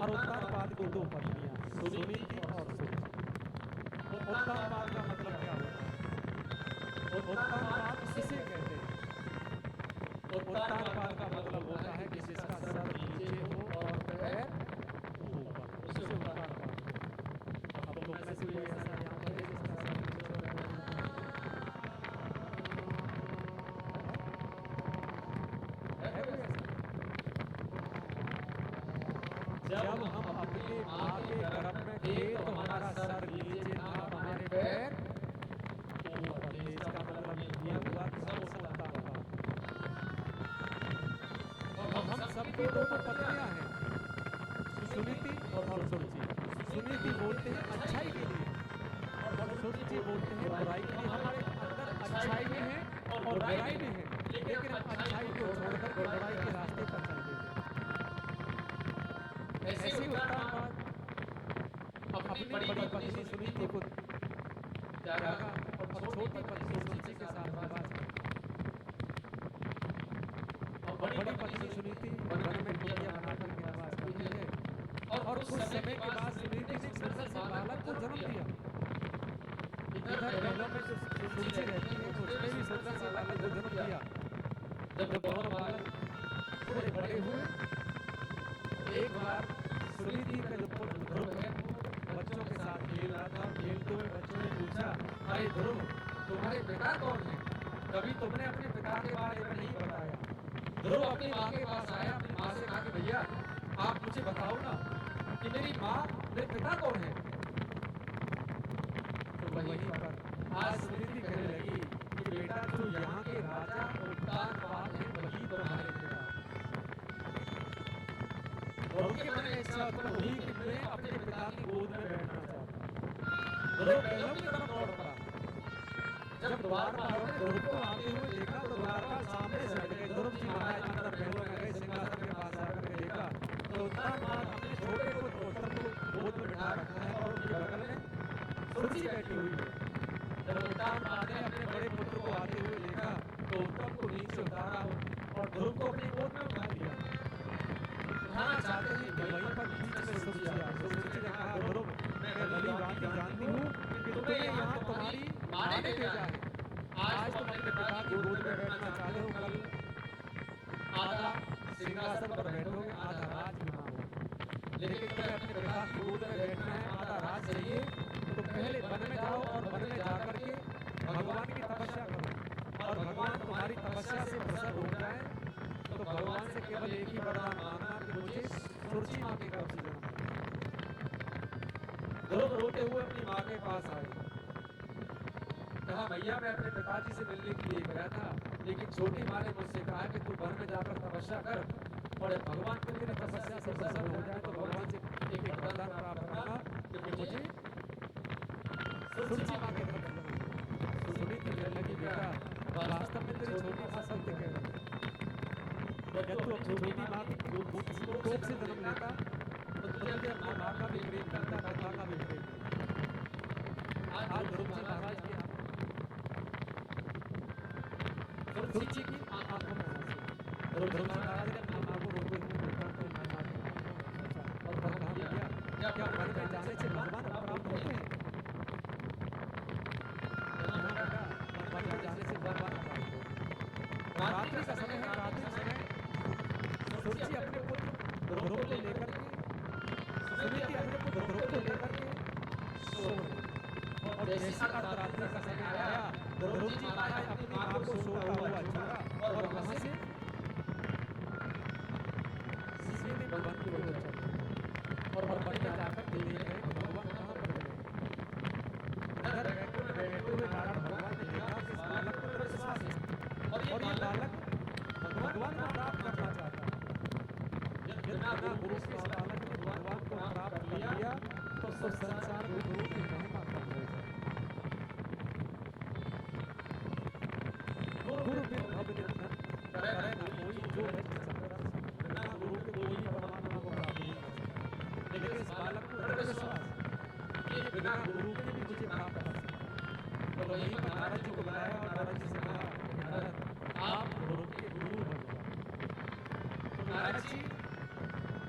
और उत्तानपाद की दो पत्नियां सुनीति और सुरुचि। उत्तानपाद का मतलब क्या होता है? उत्तानपाद किसे कहते हैं? उत्तानपाद का मतलब होता है कि जिसका सर नीचे हो और पैर ऊपर, उसे उत्तानपाद कहते हैं। अब तुम में से कोई ऐसा यहाँ पर है जिसका सर नीचे और पैर ऊपर है कोई ऐसा? जब हम अपनी माँ के गर्भ में थे तो हमारा सर नीचे था, हमारे पैर ऊपर थे। इसका मतलब ये हुआ कि हम उत्तानपाद। अब हम सबकी दो पत्नियां हैं, सुनीति और सुरुचि। सुनीति बोलते हैं अच्छाई के लिए और सुरुचि बोलते हैं बुराई के लिए। हमारे अंदर अच्छाई भी है और बुराई भी है, लेकिन हम अच्छाई को छोड़कर के बुराई के रास्ते पर चल देते हैं। ऐसे ही उत्तानपाद अपनी बड़ी पत्नी सुनीति को त्यागा और छोटी पत्नी सुरुचि के साथ निवास किया। बड़ी पत्नी सुनीति वन में कुटिया बनाकर के निवास करती है और कुछ समय के बाद सुनीति ने सुंदर से बालक को जन्म दिया। इधर महलों में जो सुरुचि रहती है उसने भी सुंदर से बालक को जन्म दिया। जब दोनों बालक थोड़े बड़े हुए, एक बार सुनीति का जो पुत्र ध्रुव है बच्चों के साथ खेल रहा था। खेलते हुए बच्चों ने पूछा, अरे ध्रुव, तुम्हारे पिता कौन है? कभी तुमने अपने पिता के बारे में नहीं बताया। ध्रुव अपनी माँ के पास आया, अपनी माँ से कहा कि भैया आप मुझे बताओ ना कि मेरी माँ मेरे पिता कौन है। तो वहीं पर आज सुनीति कहने लगी कि बेटा जो यहाँ के राजा उत्तानपाद हैं वही तुम्हारे पिता। ध्रुव के मन में इच्छा उत्पन्न हुई कि मैं अपने पिता की गोद में बैठना चाहता हूँ। ध्रुव बैलों की तरफ दौड़ पड़ा। जब द्वारपालों ने ध्रुव को आते हुए देखा तो द्वारपाल सामने से हट गए। ध्रुव जी महाराज अंदर महलों में गए, सिंहासन के पास जाकर के देखा तो उत्तानपाद अपने छोटे पुत्र को गोद में बिठा रखा है और उनके बगल में सुरुचि बैठी हुई है। जब उत्तानपाद ने अपने बड़े पुत्र को आते हुए देखा तो उत्तम को नीचे उतारा और ध्रुव को अपनी गोद में उठा लिया। उठाना चाहते हैं कि वहीं पर बीच में सुरुचि आ गई। सुरुचि ने कहा, ध्रुव, मैं भली भांति जानती हूँ कि तुम्हें यहाँ तुम्हारी माँ ने भेजा है। आज तुम अपने पिता की गोद में बैठना चाहते हो, कल आधा सिंहासन पर बैठोगे, आधा राज यहाँ होगा। लेकिन तुम्हें अपने पिता की गोद में बैठना है, आधा राज चाहिए, तो पहले वन में जाओ और वन में जाकर के भगवान की तपस्या करो और भगवान तुम्हारी तपस्या से प्रसन्न हो जाए तो भगवान से केवल एक ही वरदान मांगना कि मुझे सुरुचि माँ के गर्भ से जन्म दे। ध्रुव रोते हुए अपनी माँ के पास आए, कहा, भैया मैं अपने पिताजी से मिलने के लिए गया था, लेकिन छोटी माँ ने मुझसे कहा कि तू वन में जाकर तपस्या कर और भगवान की तेरी तपस्या से प्रसन्न हो जाए तो भगवान से एक वरदान प्राप्त करना कि मुझे सुरुचि माँ के गर्भ से जन्म दे। सुनीति कहने लगी, बेटा वास्तव में तेरी छोटी माँ सत्य कह रही है। जब तू अपनी छोटी माँ की कोख से जन्म लेता तो तुझे अपनी माँ का भी प्रेम मिलता, पिता का भी प्रेम मिलता। आज ध्रुव जी महाराज के सुरुचि की आंखों में आंसू। ध्रुव जी महाराज ने अपनी माँ को रोते हुए देखा तो माँ ने और कहा, भैया क्या वन में जाने से भगवान प्राप्त होते हैं? वन में जाने से भगवान प्राप्त होते हैं। रात्रि का समय है, रात्रि समय सुरुचि अपने पुत्र ध्रुव को लेकर के, सुनीति अपने पुत्र ध्रुव को लेकर के सो रही और जैसे अर्धरात्रि का समय आया ध्रुव जी महाराज अपनी माँ को सोता हुआ छोड़ा और वहां से सीधे वन की ओर चले और वन में जाकर के देख रहे भगवान कहाँ पर गए। इधर बैठे हुए कारण भगवान ने देखा कि इस बालक को तरफ विश्वास है और ये बालक भगवान को प्राप्त करना चाहता है। बिना गुरु के बालक ने भगवान को प्राप्त कर लिया तो सब संसार में गुरु की महिमा कम हो जाए। गुरु बिन भव निधन करे ना कोई, जो भक्त संतन सब। बिना गुरु के कोई भी परमात्मा को प्राप्त नहीं कर सकता। लेकिन इस बालक को दृढ़ विश्वास ये बिना गुरु के भी मुझे प्राप्त कर सकता। तो वहीं पर नारद जी को बुलाया और नारद जी से कहा, नारद आप ध्रुव के गुरु बन जाओ। तो नारद जी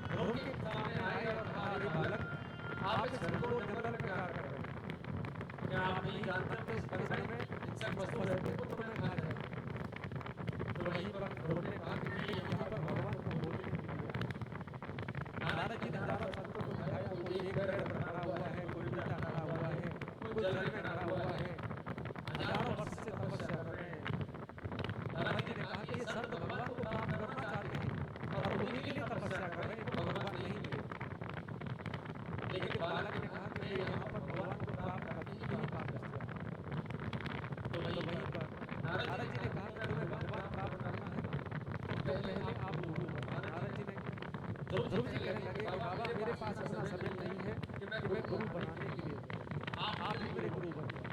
ध्रुव के सामने आए और आप इस घनघोर जंगल में क्या कर रहे हैं? क्या आप नहीं जानते कि इस परिसर में इंसेक्ट वस्तु रहती है तो तुम्हें खा जाए? तो वहीं पर घनघोर ने कहा कि मुझे यहाँ पर भगवान को बोलने के लिए आया। नारद जी ने हजारों संतों को दिखाया, कोई एक पेड़ पर खड़ा हुआ है, कोई उल्टा खड़ा हुआ है, कोई जल में खड़ा हुआ है, हजारों वर्ष से तपस्या कर रहे हैं। नारद जी ने कहा कि ये संत भगवान को प्राप्त करना चाहते हैं और उन्हीं के लिए तपस्या कर रहे हैं, इनको भगवान नहीं मिले। लेकिन बालक ने कहा कि मैं यहाँ पर भगवान को प्राप्त करने के लिए वापस जाऊँ। तो वहीं पर नारद जी ने कहा कि तुम्हें भगवान प्राप्त करना है तो पहले आप गुरु बनो। नारद जी ने ध्रुव जी कहने लगे कि बाबा मेरे पास इतना समय नहीं है कि मैं गुरु बनाने के लिए जाऊँ, आप ही मेरे गुरु बन जाओ।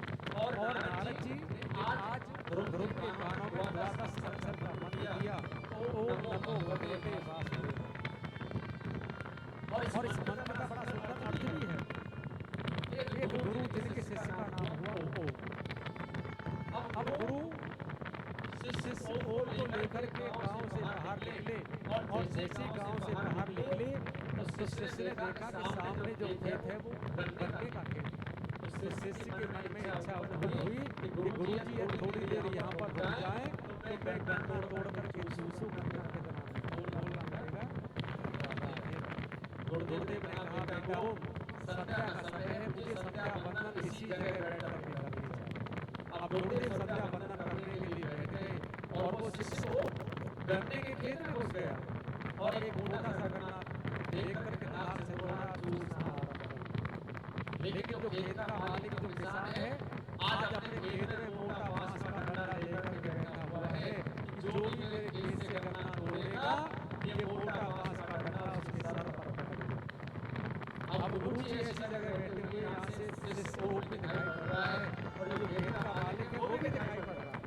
और नारद जी ने आज ध्रुव के कानों में द्वादश अक्षर का मंत्र दिया, ओम नमो भगवते वासुदेवाय। और इस मंत्र का बड़ा सुंदर अर्थ भी है। एक गुरु जिनके शिष्य का नाम हुआ ओम। अब गुरु शिष्य ओम को लेकर के गांव से बाहर निकले और जैसे गांव से बाहर निकले तो शिष्य ने देखा कि सामने जो खेत है वो गन्ने का खेत है। तो शिष्य के मन में इच्छा उत्पन्न हुई कि गुरु जी अब थोड़ी देर यहाँ पर रुक जाएं तो मैं गन्ना तोड़ करके सूसू गन्ना के बोलना पड़ेगा। गुरुदेव ने कहा बेटा ओम संध्या का समय है, मुझे संध्या वंदन इसी जगह बैठ करके करनी चाहिए। अब गुरुदेव संध्या वंदन करने के लिए बैठ गए और वो शिष्य गन्ने के खेत में घुस गया और एक मोटा सा गन्ना देख करके नाक से बोला चूसना आरंभ कर। लेकिन जो खेत का मालिक जो किसान है आज अपने खेत में मोटा बांस का डंडा लेकर के बैठा हुआ है कि जो भी मेरे खेत से गन्ना तोड़ेगा ये मोटा बांस का डंडा उसके सर पर पड़ेगा। अब गुरु जी ऐसी जगह बैठे हुए यहाँ से शिष्य ओम भी दिखाई पड़ रहा है और जो खेत का मालिक है वो भी दिखाई पड़ रहा है।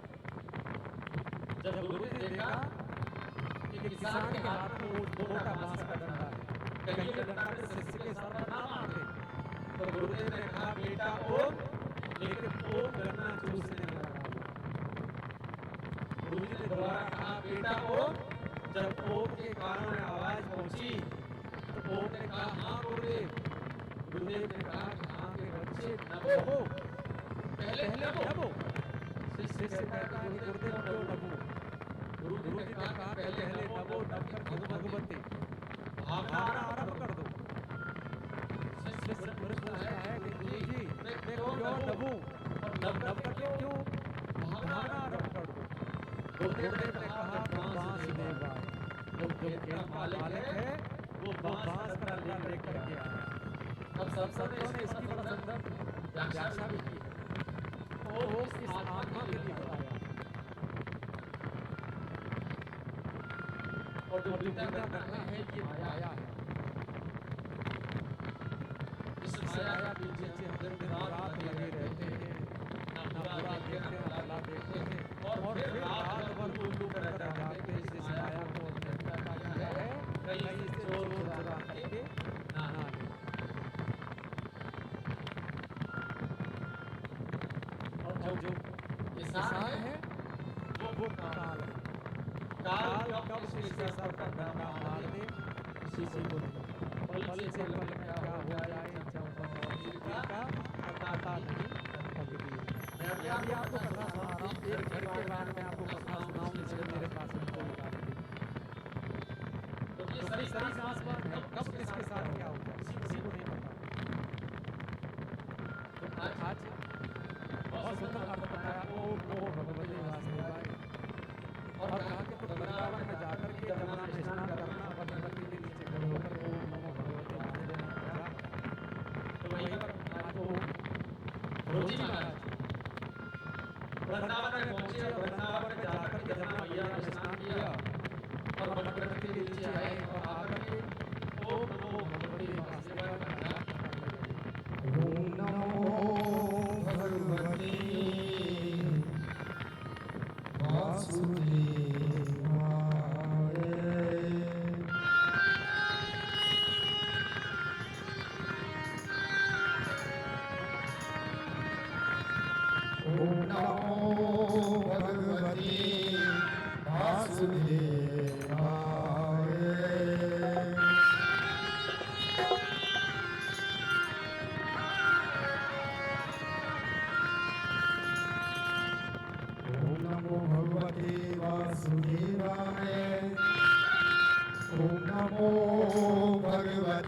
जब गुरु जी ने देखा कि किसान के हाथ में मोटा बांस का डंडा है, कहीं ये डंडा शिष्य के सर पर ना मार दे, तो गुरुदेव ने कहा बेटा ओम, लेकिन ओम गन्ना चूसने में लगा हुआ। गुरु जी ने दोबारा कहा बेटा ओम। जब ओम के कानों में आवाज पहुंची तो ओम ने कहा हाँ गुरुदेव। गुरुदेव ने कहा कि हाँ के बच्चे नमो, पहले नमो। शिष्य से कहता है गुरुदेव क्यों नमो? गुरु जी ने कहा पहले नमो नम कर भगवती भावना आरंभ कर दो। शिष्य पूछता है कि गुरु जी मैं क्यों नमूं और नम करके क्यों भावना आरंभ कर दो? गुरुदेव ने कहा बांस देवा, जो खेत का मालिक है वो बांस का डंडा लेकर के आया। अब सब संतों ने इसकी बड़ा सुंदर व्याख्या भी की है। ओम इस आत्मा के लिए बताया और जो विद्या करना है ये माया है। इस माया के पीछे हम दिन रात लगे रहते हैं, ना बुरा देखते हैं ना भला देखते हैं और फिर रात भर उल्लू कर रह जाते हैं। इस माया को हमने क्या किया है, कहीं से चोर चुरा करके ना ले। और जो किसान है वो काल है। काल कब किसके सर पर डंडा मार दे किसी को नहीं पल से पल क्या हो जाए का पता नहीं सकती। मैं अभी आपको कथा सुना रहा हूँ, एक घर के बाद में आपको कथा सुनाऊँ इसलिए मेरे पास में कोई बात नहीं। तो मेरी सही सांस पर कब किसके साथ क्या होगा किसी को नहीं पता। तो आज बहुत सुंदर अर्थ बताया ओम नमो भगवते वासुदेवाय और कहा कि तुम वृंदावन में जाकर के जमुना में स्नान करना, वनपति के नीचे खड़े होकर ओम नमो भगवते वासुदेवाय कहा। तो वहीं पर आज वो रोजी महाराज वृंदावन में पहुंचे और वृंदावन में जाकर के जमुना मैया में स्नान किया और वनपति के नीचे आए और आकर के ओम नमो भगवते वासुदेवाय का जाप करने लगे। ओम नमो भगवते वासुदेवाय। ओम नमो भगवते वासुदेवाय।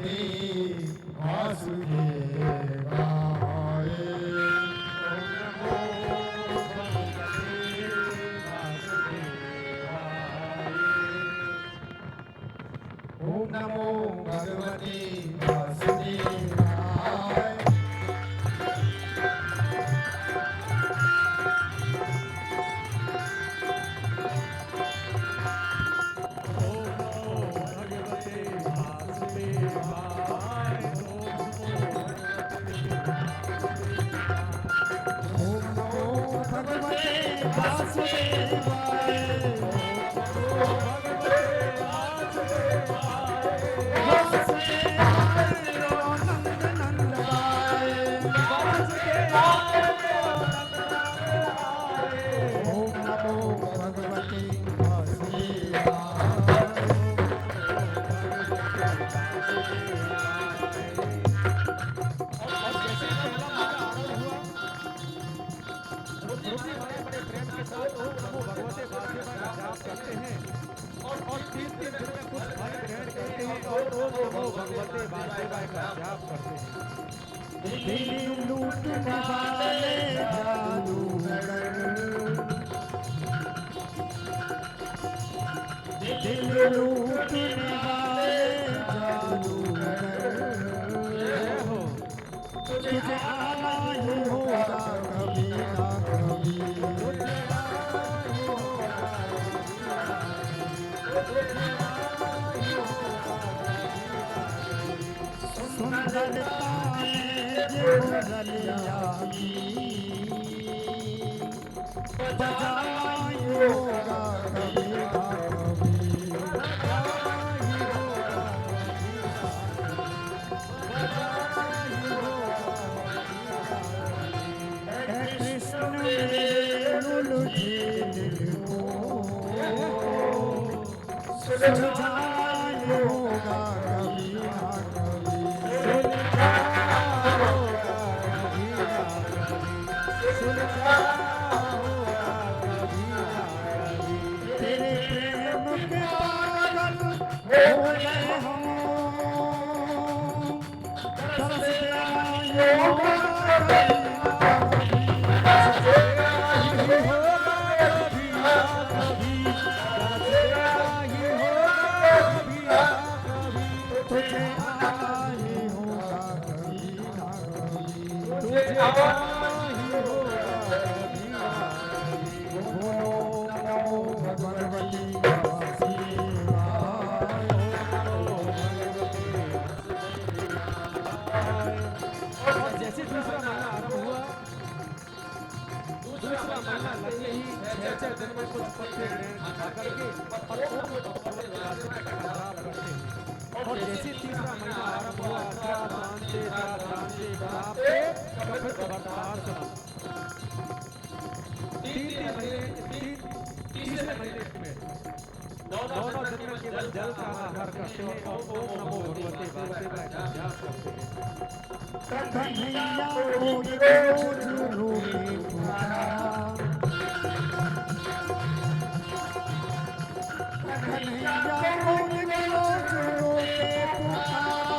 भगवते वासुदेवाय। ओम नमो भगवते वासुदेवाय। ओम नमो भगवते वासुदेवाय। ओम नमो भगवते करते हैं और 3-3 दिन में कुछ फल ग्रहण करते हैं और ओम नमो भगवते वासुदेवाय का जाप करते हैं। दिल लूटने वाले जादूगर, दिल लूटने वाले जादूगर, तुझे आना ही होगा कभी ना कभी। सुंदरताएं ये मुरलिया की बजाई होगा कभी ना कभी। कृष्ण मेरे उलझे दिल को सुलझाई होगा कभी ना कभी। तेरे प्रेम के पागल हो गए हम, तरसते आए होगा कभी तुझे आए होगा कभी ना कभी। बोलो नमो भगवती वासुदेवाय। और जैसे दूसरा महीना आरंभ हुआ, दूसरा महीना लगते ही 6 दिन में कुछ पत्ते खा करके और ओम नमो भगवते वासुदेवाय का जाप करते हैं। और जैसे तीसरा महीना आरंभ हुआ, त्रांते प्राप्ते कपित वर्तार्चना। तीसरे महीने में दोनों दिन में केवल जल का आहार करते हैं और ओम नमो भगवते वासुदेवाय का जाप करते हैं। कन्हैया को रोज रोके पुकारा, कन्हैया को रोज रोके पुकारा।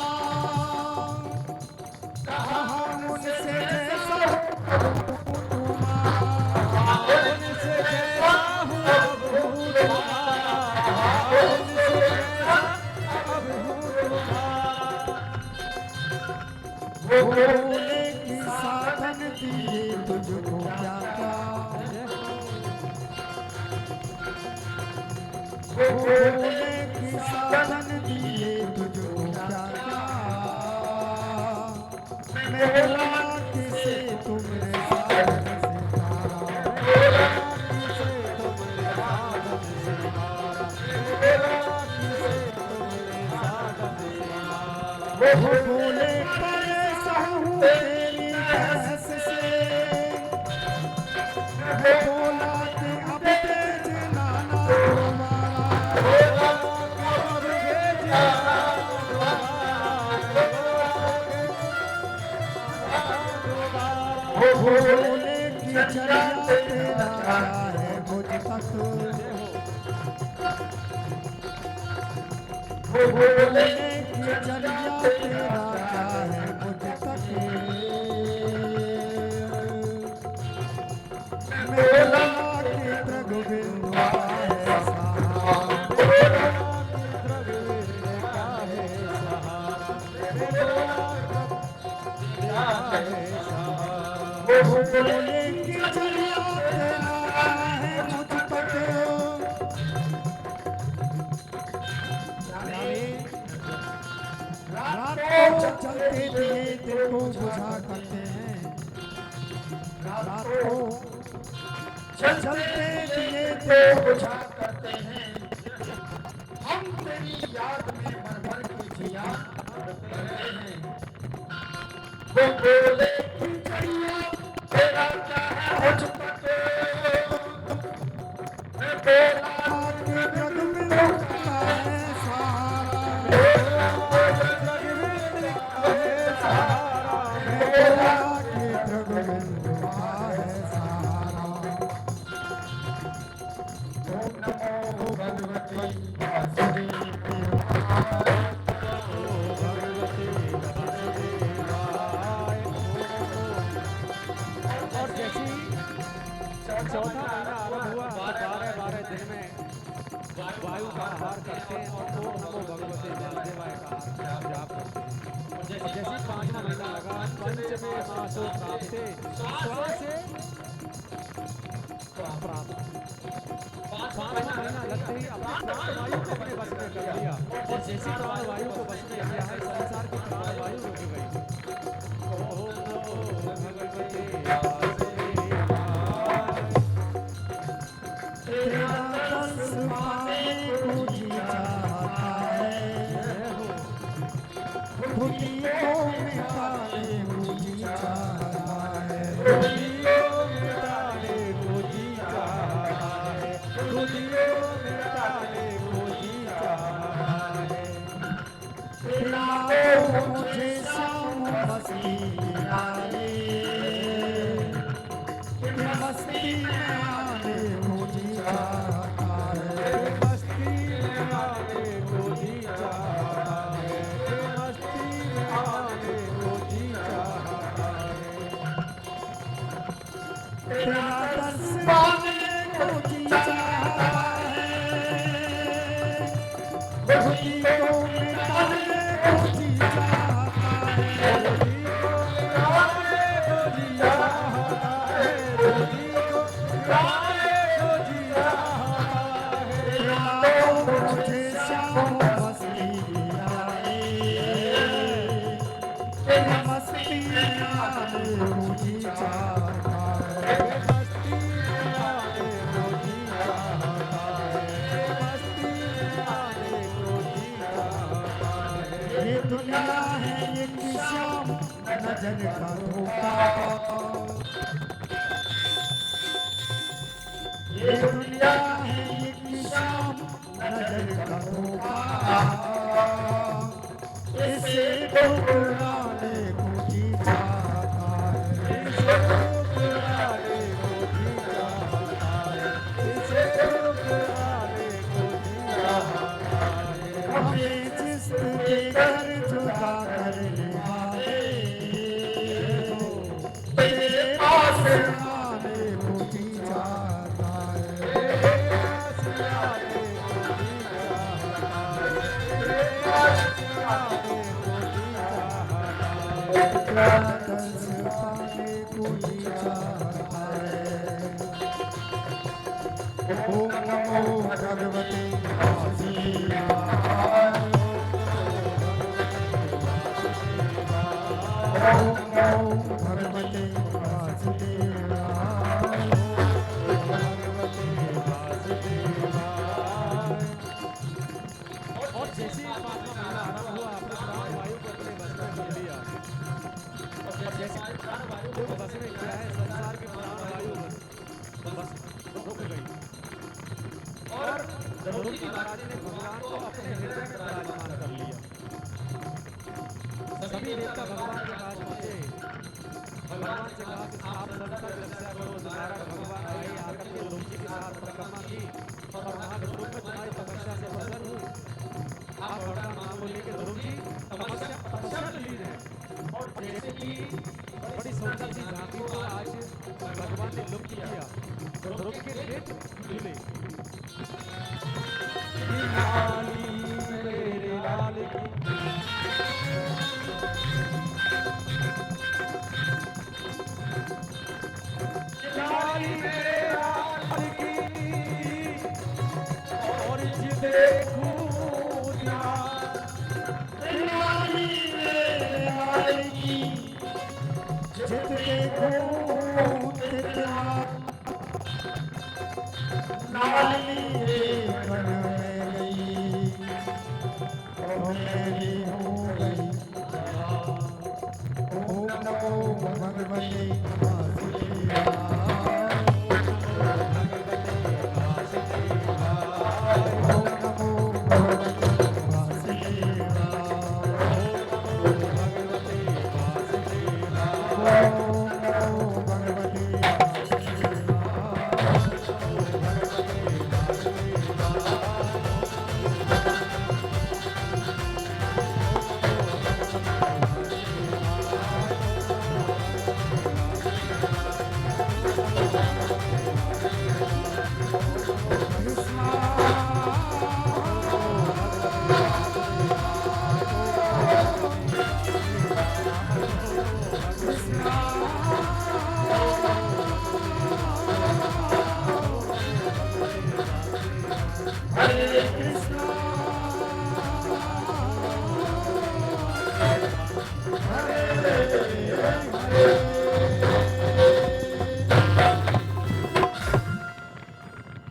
कहा उनसे जैसा हो तुम्हारा, उनसे जैसा हूँ अब हूँ तुम्हारा, उनसे जैसा अब हूँ तुम्हारा। बोले कि साधन दिए तुझको क्या क्या, बोले कि साधन दिए तुझको क्या क्या। मेरा किसे तुमने साधन से मारा, मेरा किसे तुमने साधन से मारा, मेरा किसे तुमने साधन से मारा। वो बोले परेशान हूँ तेरी बहस से, वो बोला कि अब तेज नाना तुम्हारा, अब भेजना वो बोले कि चलिया तेरा है मुझ तक, वो बोले कि चलिया बोले कि चलिया तेरा है मुझ तक रात को चलते दिए दिल को बुझा करते हैं रात को चलते दिए दिल को बुझा करते हैं हम तेरी याद में भर भर के जिया करते हैं वो बोले कि चलिया तेरा क्या है मुझ तक मैं बोला कि जग में लिखा है सहारा बोला कि जग में लिखा है सहारा ओम नमो भगवते वासुदेवाय चौथा महीना आरंभ हुआ 12 दिन में वायु का आहार करते हैं और ओम नमो भगवते वासुदेवाय का जाप करते हैं। और जैसे 5वां महीना लगा पंचमे मासो प्राप्ते श्वास से प्राप्त 5वां महीना लगते ही अपने प्राणवायु को अपने वश में कर लिया और जैसे प्राणवायु को वश में लिया है संसार की प्राणवायु रुक गई। ओम नमो भगवते तेरा दर्श पाने को जी चाहता है खुदी को मिटाने को जी चाहता है खुदी को मिटाने को जी चाहता है खुदी को मिटाने को जी चाहता है तेरा तो मुझे शाम मस्ती आए मस्ती में आने को जी चाहता है मस्ती में आने को जी चाहता है मस्ती में आने को जी चाहता है तेरा दर्श पाने को जी चाहता है खुदी को मिटाने को जी चाहता है खुदी को मिटाने को जी चाहता है खुदी को मिटाने को जी चाहता है तेरा तो मुझे शाम मस्ती आए तेरी मस्ती में आने को जी चाहता है मस्ती में आने को जी चाहता है मस्ती में आने को जी चाहता है ये दुनिया है एक शाम नजर का धोखा ये दुनिया है एक शाम नजर का धोखा इसे ठुकराने को जी चाहता है इसे ठुकराने को जी चाहता है इसे ठुकराने को जी चाहता है हमें जिस्म देकर जुदा कर लिया तेरे पास आने को जी चाहता है तेरा दर्श पाने को जी चाहता है ओम नमो भगवते वासुदेवाय ओम नमो भगवते वासुदेवाय और जैसे ही 5वां महीना आरंभ हुआ अपने प्राणवायु को अपने वश में कर लिया और जैसे प्राणवायु को वश में किया है संसार की प्राणवायु बस रुक गई और ध्रुव जी महाराज ने भगवान को अपने हृदय में विराजमान कर लिया। सभी देवता भगवान के पास पहुंचे भगवान से कहा कि आप संसार की रक्षा करो। नारायण भगवान आए आकर के ध्रुव जी के साथ परिक्रमा की और वहां ध्रुव में तुम्हारी तपस्या से प्रसन्न हूँ। आप वरदान मांगो लेके ध्रुव जी तपस्या में लीन है और जैसे कि बड़ी सुंदर सी झांकी को आज भगवान ने लुप्त किया तो ध्रुव के नेत्र खुले। लाली मेरे लाल की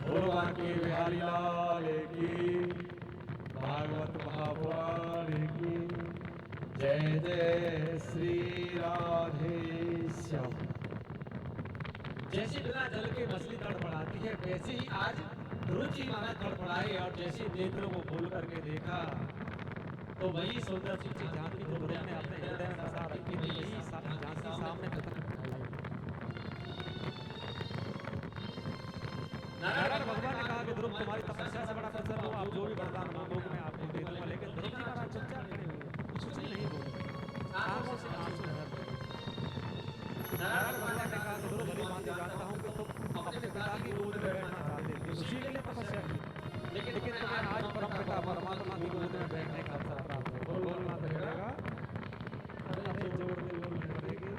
भगवान की बिहारी लाल की, भागवत महापुराण की जय जय श्री राधे श्याम। जैसे बिना जल के मछली तड़पड़ाती है, वैसे ही आज रुचि महाराज तड़पड़ाए और जैसे नेत्रों को खोल करके देखा तो वही सुंदर सी जानकी जो गुरु ने अपने हृदय में बसा रखी थी, वही जानकी सामने प्रकट दिखाई। नारायण भगवान ने कहा कि ध्रुव तुम्हारी तपस्या से बड़ा प्रसन्न हूं, आप जो भी वरदान मांगोगे मैं आपको दे दूंगा। लेकिन ध्रुव जी महाराज चुपचाप खड़े हुए, कुछ नहीं बोले, आंखों से आंसू बह रहे। नारायण भगवान ने कहा कि ध्रुव भली भांति जानता हूं कि तुम अपने पिता की गोद में बैठना चाहते थे, उसी के लिए तपस्या की, लेकिन तुम्हें आज परम पिता परमात्मा की गोद में बैठने का अवसर प्राप्त है। बोलना तो पड़ेगा, अरे जोर दे बोलनी पड़ेगी।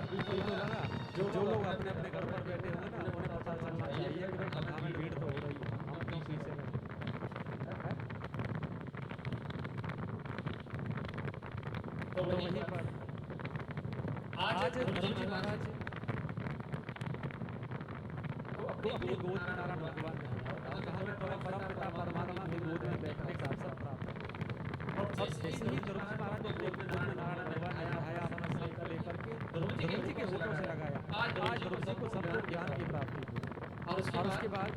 अभी तो लगा जो लोग अपने अपने घर पर बैठे होंगे ना, उन्हें पता चलना चाहिए कि भाई हमें भीड़ तो हो रही है, हम क्यों पीछे में। तो वहीं पर आज ध्रुव जी महाराज अपनी गोद में नारायण भगवान ने कहा मैं तुम्हें परम पिता परमात्मा की गोद में बैठने का अवसर प्राप्त है। और जैसे ही ध्रुव जी महाराज ने गोद में नारायण भगवान ने उठाया अपना शंख लेकर के ध्रुव जी के होठों से लगाया, आज ध्रुव जी को सब ज्ञान की प्राप्ति हुई। और उसके बाद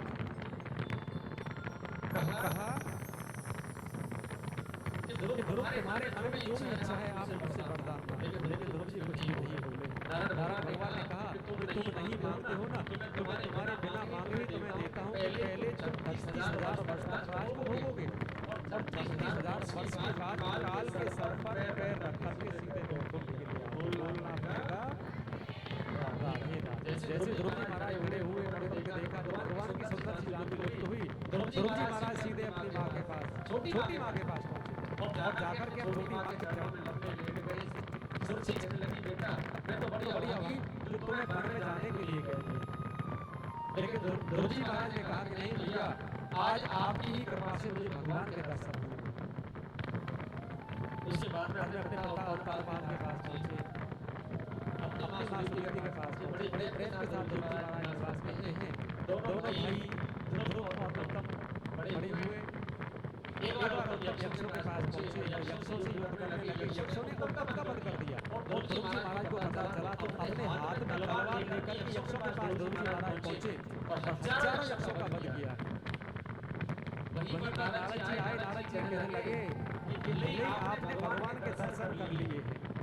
कहा कि ध्रुव तुम्हारे मन में जो भी अच्छा है आप मुझसे वरदान मांगो। लेकिन ध्रुव जी कुछ नहीं बोले। नारायण भगवान ने कहा तुम नहीं मांगते हो ना, तो मैं तुम्हारे बिना मांगे ही तुम्हें देता हूँ कि पहले तुम 36,000 वर्ष तक राज को भोगोगे और 36,000 वर्ष के बाद काल के सर पर पैर रख करके सीधे बैकुंठ के लिए बोलना पड़ेगा राधे राधे। जैसे ध्रुव जी महाराज खड़े हुए, खड़े होकर देखा तो भगवान की सुंदर सी जानकी लुप्त हुई। ध्रुव जी महाराज सीधे अपनी माँ के पास, छोटी माँ के पास पहुंचे और जाकर के छोटी माँ के चरणों में लेट गए। सुरक्षित कहने लगी बेटा मैं तो बड़ी होगी जो तुम्हें वन में जाने के लिए गए थे। लेकिन ध्रुव जी महाराज ने कहा कि नहीं भैया, आज आपकी ही कृपा से मुझे भगवान के दर्शन हुए। उसके बाद में अपने पिता और कालपाल के पास पहुंचे, अपनी माँ सुनीति के पास बड़े बड़े प्रेम के साथ ध्रुव जी महाराज के पास गए हैं। दोनों भाई ध्रुव और उत्तम बड़े हुए। एक बार यक्षों के पास पहुंचे, यक्षों से युद्ध करने लगे। यक्षों ने उनका वध कर दिया और ध्रुव जी महाराज को पता चला तो अपने हाथ में तलवार लेकर के यक्षों के पास ध्रुव जी महाराज पहुंचे और हजारों यक्षों का वध किया। वहीं पर नारद जी आए, नारद जी कहने लगे कि नहीं आपने भगवान के दर्शन कर लिए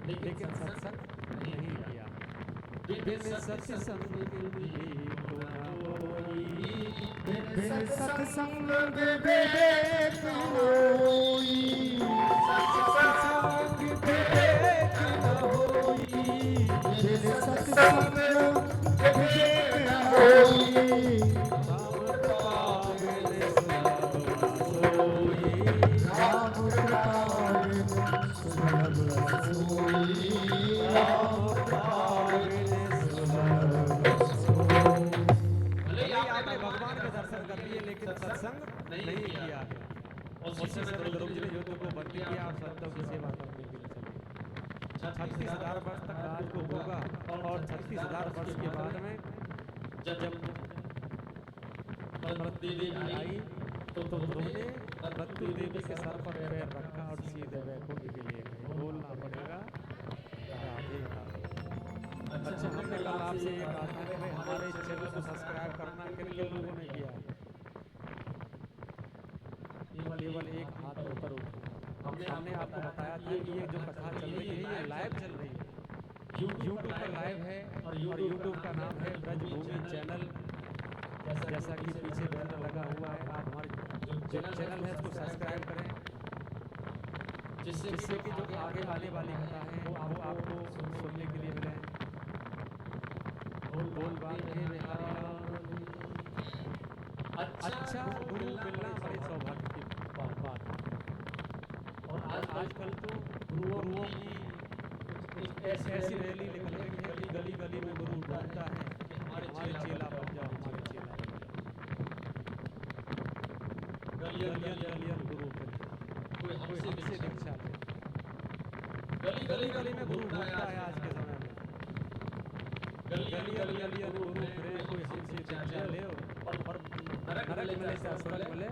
लेकिन सत्संग नहीं किया। बिन सत्संग बिन सत्संग विवेक होई, सत्संग विवेक न होई, बिन सत्संग विवेक न होई। राम कृपा सुलभ सोई, राम भगवान के दर्शन कर लिए लेकिन सत्संग नहीं किया है। और उसी समय ध्रुव जी ने युद्ध को बंद किया और संतों की सेवा करने के लिए चले। 36,000 वर्ष तक राज को होगा और 36,000 वर्ष के बाद में जब मृत्यु देवी आई तो ध्रुव ने मृत्यु देवी के सर पर पैर रखा और सीधे वैकुंठ के लिए गए। बोलना पड़ेगा राधे राधे। आपसे ये कहा था कि भाई हमारे चैनल को सब्सक्राइब करना किन किन लोगों ने किया है? केवल एक हाथ ऊपर उठो। हमने आपको बताया था कि ये जो कथा चल रही है ये लाइव चल रही है, यूट्यूब पर लाइव है और यूट्यूब का नाम है ब्रजभूमि चैनल। जैसा कि पीछे बैनर लगा हुआ है, आप हमारे जो चैनल है उसको सब्सक्राइब करें, जिससे कि जो आगे आने वाली कथा है वो आपको सुनने के लिए मिले। बोल बात है बिहारी लाल। अच्छा गुरु मिलना बड़े सौभाग्य की बात है। और आजकल तो गुरुओं की ऐसी रैली निकल रही है कि गली गली में गुरु ढूंढता है कि हमारे चेला बन जाओ, हमारे चेला बन जाओ। गलियन गुरु कोई हमसे दीक्षा ले। गली गली में गुरु ढूंढता है आज के समय में। गलियन गुरु फिरे कोई हमसे दीक्षा ले और नरक मिले से स्वर्ग मिले,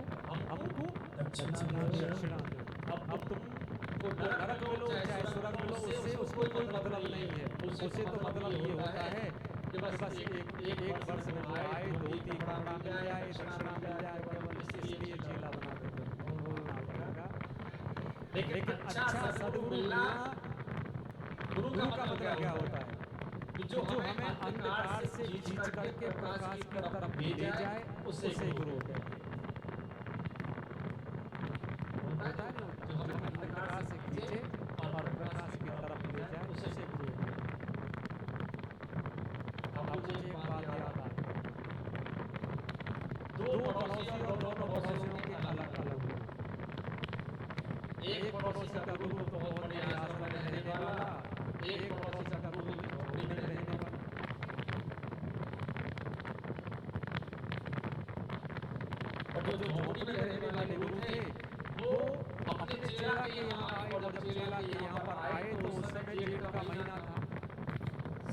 हमको दक्षिणा दो। अब तुमको नरक मिलो चाहे स्वर्ग मिलो, उससे उसको कोई मतलब नहीं है। उससे तो मतलब ये होता है कि बस एक वर्ष में आए, धोती कपड़ा मिल जाए, दक्षिणा मिल जाए, केवल इसलिए चेला बना देते हैं। बोलना पड़ेगा। लेकिन अच्छा सद्गुरु मिलना, गुरु का मतलब क्या होता है? जो हमें अंधकार से खींच करके प्रकाश की तरफ ले जाए, उसे गुरु होता है। होता है ना, जो हमें अंधकार से खींचे और प्रकाश की तरफ ले जाए, उसे गुरु होता है। अब मुझे एक बात याद आ गई। दो पड़ोसी और दोनों पड़ोसियों के अलग अलग गुरु। एक पड़ोसी का गुरु तो बहुत बड़े आश्रम में रहने वाला, एक पड़ोसी का गुरु झोपड़ी में रहने वाला। और जो झोपड़ी में रहने वाले गुरु थे वो अपने चेला के यहाँ आए, और जब चेला के यहाँ पर आए तो उस समय जेठ का महीना था।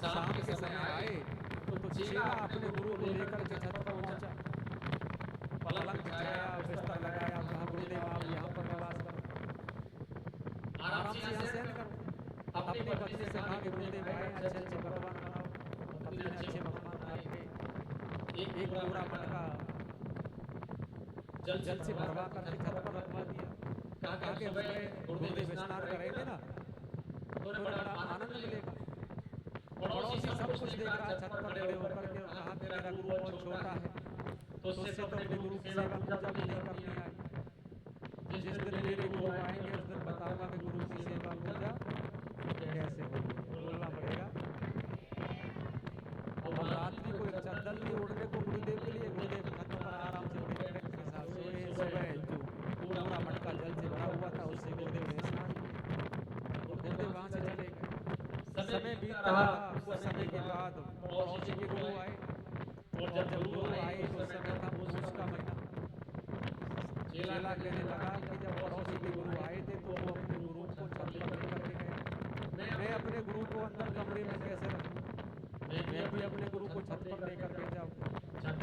शाम के समय आए तो चेला अपने गुरु को लेकर के छत पर पहुंचा, पलंग बिछाया, बिस्तर लगाया, कहा गुरुदेव आप यहाँ पर निवास करो, आराम से यहाँ शयन करो। अपनी पत्नी से कहा कि गुरुदेव आए अच्छे अच्छे पकवान बनाओ। पत्नी ने अच्छे पकवान बनाए, एक पूरा मटका जल से भरवा करके छत पर रखवा दिया। कहा कि गुरुदेव स्नान करेंगे ना तो बड़ा आनंद मिलेगा। पड़ोसी सब कुछ देख रहा, छत पर खड़े होकर के कहा कि मेरा गुरु बहुत छोटा है तो उससे तो अपने गुरु की सेवा पूजा भी नहीं करनी आई। जिस दिन मेरे गुरु आएंगे उस दिन बताऊंगा कि गुरु की सेवा पूजा कैसे होगी। बोलना पड़ेगा। अब रात्रि को एक चादर ली ओढ़ने को गुरुदेव के लिए। गुरुदेव छत पर आराम से बैठे के साथ सोए। सुबह जो पूरा मटका जल से भरा हुआ था उससे गुरुदेव ने स्नान किया और गुरुदेव वहां से चले गए। समय बीत रहा, कुछ समय के बाद पड़ोसी के गुरु आए, और जब गुरु आए तो समय था पूछ का महीना। चेला कहने लगा कि जब पड़ोसी के गुरु आए थे तो वो अपने गुरु को छत पर लेकर के गए, मैं अपने गुरु को अंदर कमरे में कैसे रखूं? मैं भी अपने गुरु को छत पर लेकर के जाऊं। छत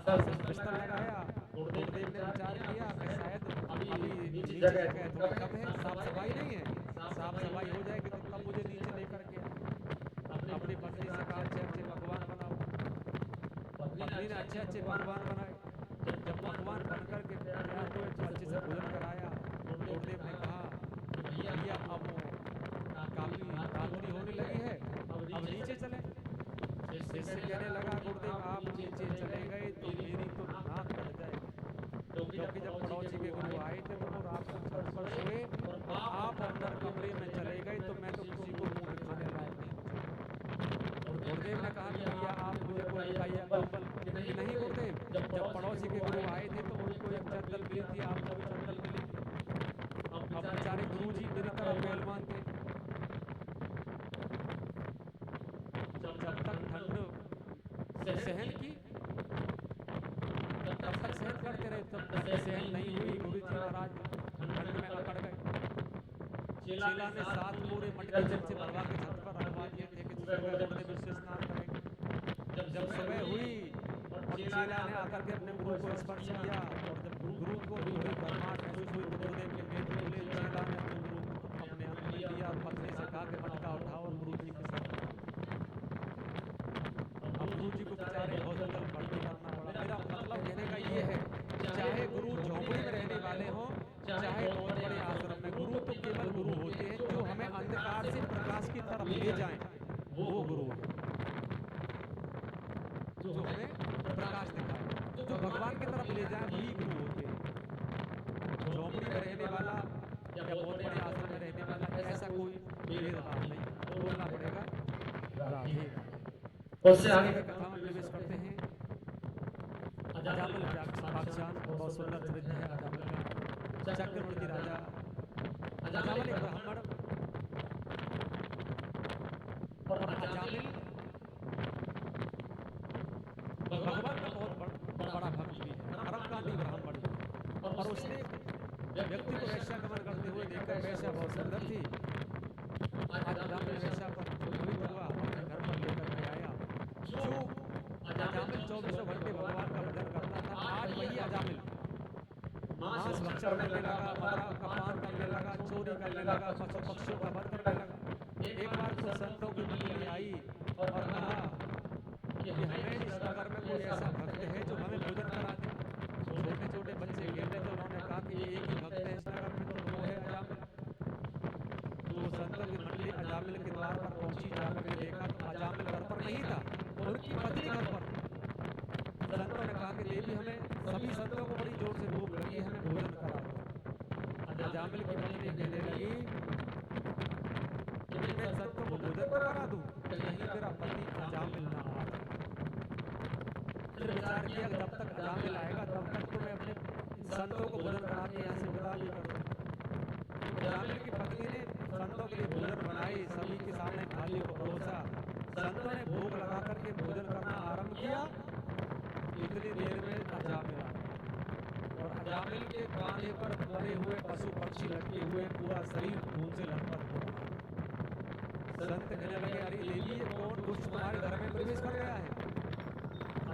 पर बिस्तर लगाया। गुरुदेव ने विचार किया कि शायद अभी नीचे जगह थोड़ी कम है, साफ सफाई नहीं है, साफ सफाई हो जाएगी तो तब मुझे नीचे लेकर के अपनी पत्नी से कहा अच्छे अच्छे पकवान बनाओ। पत्नी ने अच्छे अच्छे पकवान बनाए। जब पकवान बन करके तैयार हुए तो अच्छे से भोजन कराया। गुरुदेव ने कहा भैया अब काफी रात्रि होने लगी है, अब नीचे चले। शिष्य कहने लगा गुरुदेव आप नीचे चले गए तो मेरी तो नाक कट जाएगी, क्योंकि जब पड़ोसी के गुरु आए थे तो वो रात को छत पर सोए और आप अंदर कमरे में चले गए तो मैं तो किसी को मुंह दिखाने लायक नहीं बचा। और गुरुदेव ने कहा कि भैया आप मुझे कोई बताइए कंबल कि नहीं गुरुदेव, जब पड़ोसी के गुरु आए थे तो उनको एक चद्दर मिली थी, आपको भी चद्दर मिली थी। अब बेचारे गुरु जी मेरी तरफ पहलवान थे, जब तक ठंड सहन की तब तक सहन करते रहे, तब तक सहन नहीं हुई। गुरु जी महाराज ठंड में अकड़ गए। चेला ने 7 पूरे मटके जल से भरवा के छत पर रखवा दिए थे कि सुबह गुरुदेव से स्नान करेंगे। जब सुबह हुई और चेला ने आकर के अपने गुरु को स्पर्श किया और जब गुरु को थोड़ी गर्माहट महसूस हुई तो गुरुदेव के नेत्र खुले। चेला ने अपने गुरु को अपने अंग में लिया और पत्नी से कहा कि मटका उठाओ और गुरु जी के साथ तरफ ले जाएं वो गुरु है, जो हमें प्रकाश दिखाए। जो भगवान की तरफ ले जाए वही गुरु होते हैं। झोपड़ी में रहने वाला या बहुत बड़े आश्रम में रहने वाला ऐसा कोई भेदभाव नहीं, बोलना पड़ेगा राधे। उससे आगे कथा में प्रवेश करते हैं। अजामिल व्याख्यान बहुत सुंदर चरित्र है अजामिल का। चक्रवर्ती राजा अजामिल एक ब्राह्मण और अजामिल भगवान का बहुत बड़ा भक्त भी है, कर्मकांडी ब्राह्मण है। और उसने व्यक्ति को वैश्या गमन करते हुए देखकर वैश्या बहुत सुंदर थी। आज अजामिल वैश्या पर मोहित हुआ, अपने घर पर लेकर के आया। जो अजामिल 24 घंटे भगवान का भजन करता था, आज वही अजामिल मांस भक्षण करने लगा, मदिरा का पान करने लगा, चोरी करने लगा, पशु पक्षियों का वध करने लगा। एक बार तो संतों की मंडली आई और कहा कि हमें इस नगर में कोई ऐसा भक्त है जो हमें भोजन करा दे। छोटे छोटे बच्चे खेल रहे थे, उन्होंने कहा कि एक ही भक्त है इस नगर में, तो वो है अजामिल। तो संतों की मंडली अजामिल के द्वार पर पहुंची, जाकर के देखा तो अजामिल घर पर नहीं था, उनकी पत्नी घर पर। संतों ने कहा कि देवी हमें, सभी संतों को बड़ी जोर से भूख लगी, हमें भोजन करा दो। अजामिल की पत्नी कहने लगी कि मैं संतों को भोजन करा दूं, कहीं मेरा पति अजामिल ना आ जाए। फिर विचार किया कि जब तक अजामिल आएगा तब तक तो मैं अपने संतों को भोजन करा के यहाँ से विदा भी कर दूं। अजामिल की पत्नी ने संतों के लिए भोजन बनाई, सभी के सामने थाली को परोसा। संतों ने भोग लगा करके भोजन करना आरंभ किया। इतनी देर में अजामिल आ गया और अजामिल के कांधे पर मरे हुए पशु पक्षी लटके हुए, पूरा शरीर खून से लथपथ हो रहा। संत कहने लगे, अरे देवी ये कौन दुष्ट तुम्हारे घर में प्रवेश कर गया है?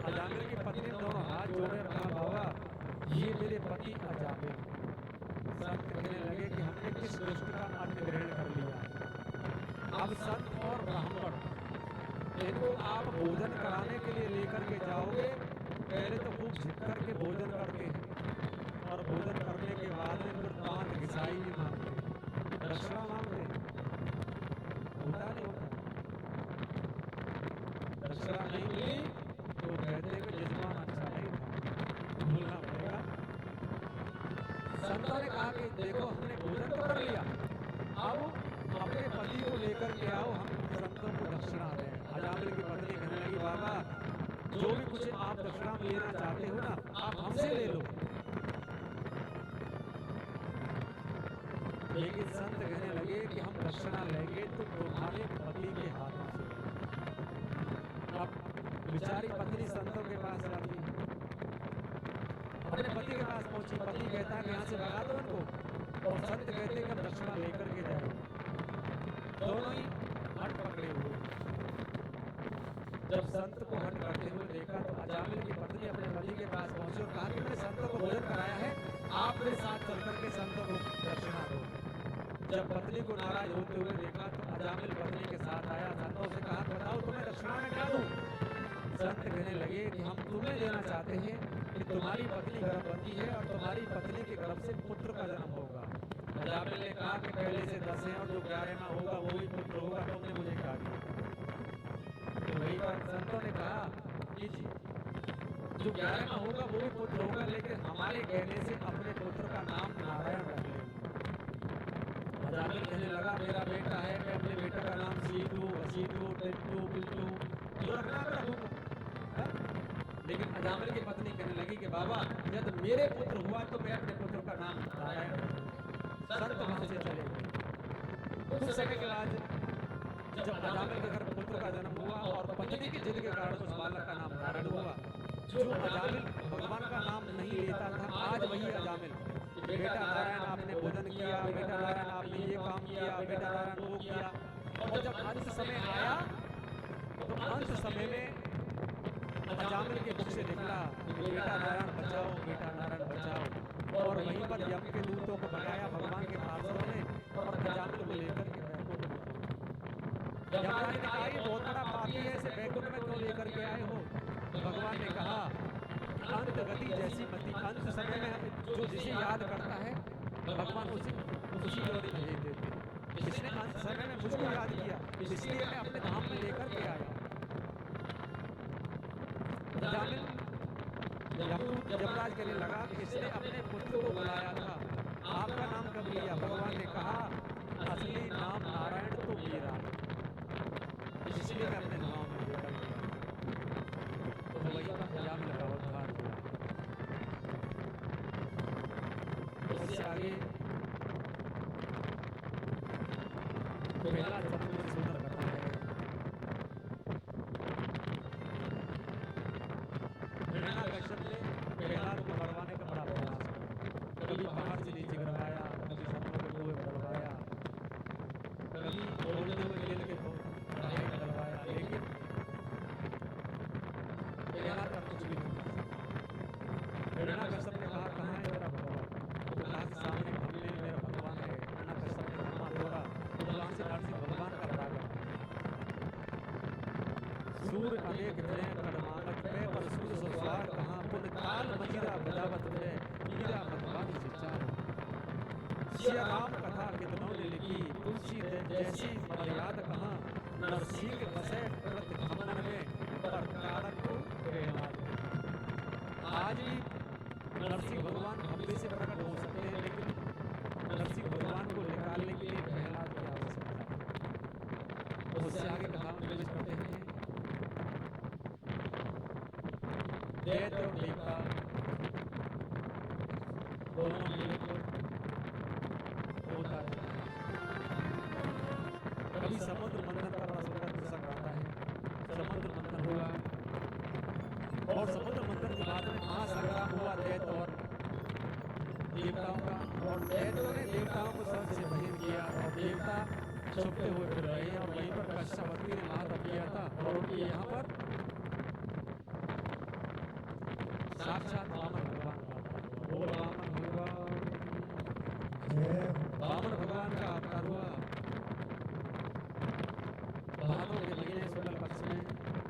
अजामिल की पत्नी ने दोनों हाथ जोड़े और कहा, बाबा ये मेरे पति अजामिल। संत कहने लगे कि हमने किस दुष्ट का अन्न ग्रहण कर लिया है। अब संत और ब्राह्मण इनको आप भोजन कराने के लिए लेकर के जाओगे, पहले तो खूब झिक करके भोजन करते हैं और भोजन करने के बाद में फिर दांत घिसाई नहीं मांगते, दक्षिणा मांगते। होता नहीं होता, दक्षिणा नहीं मिली तो कहते हैं कि जजमान अच्छा नहीं था, भूलना पड़ेगा। संतों ने कहा कि देखो हमने भोजन तो कर लिया, अब अपने पति को लेकर के आओ, हम संतों को दक्षिणा दें। अजामिल की पत्नी कहने लगी, बाबा जो भी कुछ आप दक्षिणा में लेना चाहते हो ना, आप हमसे ले लो। लेकिन संत कहने लगे कि हम दक्षिणा लेंगे तो तुम्हारे पति के हाथों से। अब बेचारी पत्नी संतों के पास जाती है, अपने पति के पास पहुंची। पति कहता है कि यहाँ से भगा दो उनको, और संत कहते हैं कि हम दक्षिणा लेकर के जाए। दोनों ही हट पकड़े हुए। जब संत को हट करते हुए देखा तो अजामिल की पत्नी अपने पति के पास पहुंची और कहा कि मैंने संतों को भोजन कराया है, आप मेरे साथ चल करके संतों को दक्षिणा दो। जब पत्नी को नाराज होते हुए देखा तो अजामिल पत्नी के साथ आया, संतों से कहा, बताओ तुम्हें दक्षिणा में क्या दूं? संत कहने लगे कि हम तुम्हें देना चाहते हैं कि तुम्हारी पत्नी गर्भवती है और तुम्हारी पत्नी के गर्भ से पुत्र का जन्म होगा। अजामिल ने कहा कि पहले से 10 है और जो 11वां होगा वो ही पुत्र होगा, तुमने मुझे क्या दिया? तो वही पर संतों ने कहा कि जी जो 11वां होगा वो भी पुत्र होगा, लेकिन हमारे कहने से अपने पुत्र का नाम नारायण रख लेंगे। अजामिल कहने लगा, मेरा बेटा है, मैं अपने बेटे का नाम सीधू, वसीधू, टिट्टू, बिट्टू जो रखना मैं रखूंगा। लेकिन अजामिल की पत्नी कहने लगी कि बाबा जब मेरे पुत्र हुआ तो मैं अपने पुत्र का नाम नारायण रखूंगा। संत वहां से चले गए। कुछ समय के बाद जब अजामिल के घर पुत्र का जन्म हुआ और पत्नी की जिद के कारण उस बालक का नाम नारायण हुआ। जो अजामिल भगवान का नाम नहीं लेता था, आज वही अजामिल, बेटा नारायण आपने भोजन किया, बेटा नारायण आपने ये काम किया, बेटा नारायण वो किया। और जब अंत समय आया तो अंत समय में अजामिल के मुख से निकला कि बेटा नारायण बचाओ, बेटा नारायण बचाओ। और वहीं पर यम के दूतों को बताया भगवान के पार्षदों ने और अजामिल को लेकर के बैकुंठ में पहुंचे। यमराज ने कहा, ये बहुत बड़ा पापी है, इसे बैकुंठ में क्यों लेकर के आए हो? भगवान ने कहा, अंत गति जैसी मति, अंत समय में जो जिसे याद करता है भगवान उसी जोड़ी भेज देते। इसने अंत समय में मुझको याद किया, इसलिए मैं अपने धाम में लेकर के आया। जामिन यमदूत यमराज कहने लगा कि इसने अपने पुत्र को बुलाया था, आपका नाम कब लिया? भगवान ने कहा, असली नाम नारायण तो मेरा, इसलिए मैं अपने धाम में लेकर गया। तो वही जामिन का उद्धार हुआ। उससे आगे प्रहलाद सबसे सुंदर कथा है। हिरण्याकश्यप ने प्रहलाद को मरवाने का बड़ा प्रयास किया। कभी पहाड़ से नीचे गिरवाया, कभी समुद्र के कुएं में डलवाया, कभी बोलते हुए खेल के पढ़ाई में डलवाया, लेकिन प्रहलाद का कुछ भी नहीं था। हिरण्याकश्यप ने कहा, कहाँ है मेरा भगवान? तो कहा कि सामने घूमने में मेरा भगवान है। हिरण्याकश्यप ने धर्मा तोड़ा, भगवान से नरसिंह भगवान का प्रागट। सूर्य अनेक थे कड़मागत पे, पर सूर्य सुस्वार कहाँ, पुन काल मजीरा बजावत थे, मीरा मतवानी सिचार। सिया राम कथा कितनों ने लिखी, तुलसी जैसी मर्यादा कहाँ, नरसिंह के बसे प्रति खमन में, पर कारक को प्रहलाद। आज भी नरसिंह भगवान खंबे से प्रकट हो सकते हैं, लेकिन नरसिंह भगवान को निकालने के लिए प्रहलाद की आवश्यकता है। उससे आगे कथा में प्रवेश करते हैं। दैत्य और देवता दोनों मिलकर होता है। कभी समुद्र मंथन का बड़ा सुंदर प्रसंग आता है। समुद्र मंथन हुआ और समुद्र मंथन के बाद में महासंग्राम हुआ दैत्य और देवताओं का, और दैत्यों ने देवताओं को स्वर्ग से बहिर किया और देवता छुपते हुए फिर रहे हैं। और वहीं पर कश्यपवती ने महातप किया था और उनके यहाँ पर साक्षात वामन भगवान का बोल वामन भगवान का अवतार हुआ। भादों के महीने शुक्ल पक्ष में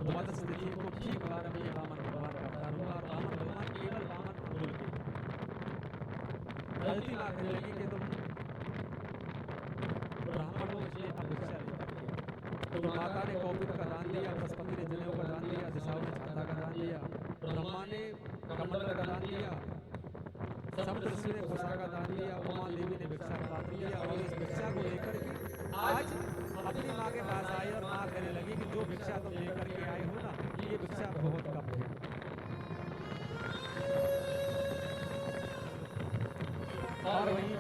द्वादश तिथि को ठीक 12 बजे वामन भगवान का अवतार हुआ। और वामन भगवान केवल वामन बोल के गलती ना करने लगी कि तुम ब्राह्मण हो, इसलिए अभिक्षा लेकर के। तो माता ने कौपिक का दान दिया, बृहस्पति ने जनेऊ का दान दिया, दिशाओं ने छाता का दान दिया, ब्रह्मा ने कमल का दान दिया, सप्तऋषि ने कुशा का दान दिया, उमा देवी ने भिक्षा का दान दिया। और इस भिक्षा को लेकर के आज अपनी माँ के पास आई और माँ कहने लगी कि जो भिक्षा तुम लेकर के आए हो ना, ये भिक्षा बहुत कम है। और वहीं